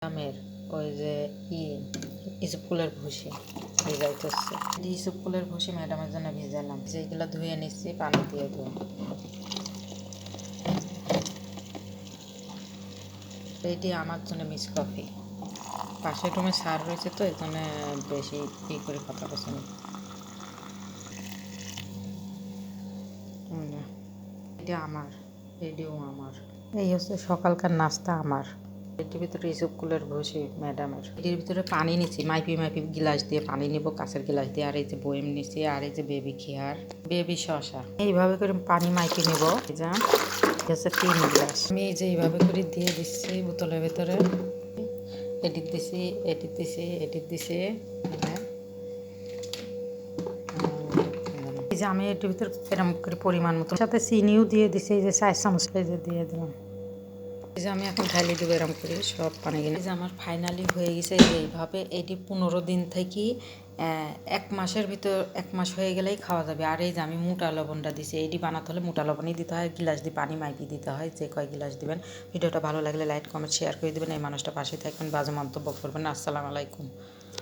আমের ওই যে ইসবগুলের ভুসি ভিজাইতেছে। ইসবগুলের ভুসি ম্যাডামের জন্য ভিজালাম, যেগুলো ধুয়ে নিচ্ছি পানি দিয়ে দেবো। এইটি আমার জন্য মিস কফি। পাশের রুমে সার রয়েছে তো এখানে বেশি করে কথা বলছে না। এটা আমার, এটিও আমার। এই হচ্ছে সকালকার নাস্তা আমার। এটির ভিতরে ইসবগুলের ভুসি ম্যাডামের। এটির ভিতরে পানি নিচ্ছি, মাইপি গিলাস দিয়ে পানি নিব, কাঁচের গিলাস দিয়ে। আর এই যে বয়েম নিচ্ছি, আর এই যে বেবি খেয়ার, বেবি শসা। এইভাবে করে পানি মাইপি নিব। যা হচ্ছে 3 গ্লাস। আমি এই যে এইভাবে করে দিয়ে দিচ্ছি বোতলের ভেতরে। এডিট দিছি, এডিট দিছি, এডিট দিছি। এই যে আমি এটির ভিতরে এরকম করে পরিমাণ মতো সাথে চিনিও দিয়ে দিছি, এই যে 4 চামচ দিয়ে দিলাম। এই যে আমি এখন ঢালি দেবো এরকম করে সব পানি কিনে। এই যে আমার ফাইনালি হয়ে গেছে এইভাবে। এটি 15 দিন থেকে 1 মাসের ভিতর, 1 মাস হয়ে গেলেই খাওয়া যাবে। আর এই যে আমি মোটা লবণটা দিছি, এটি বানাতে হলে মোটা লবণই দিতে হয়, গিলাস দিয়ে পানি মাইপি দিতে হয়, যে কয় গিলাস দিবেন। ভিডিওটা ভালো লাগলে লাইক কমেন্ট শেয়ার করে দেবেন। এই মানুষটা পাশে থাকবেন, বাজে মন্তব্য করবেন না। আসসালামু আলাইকুম।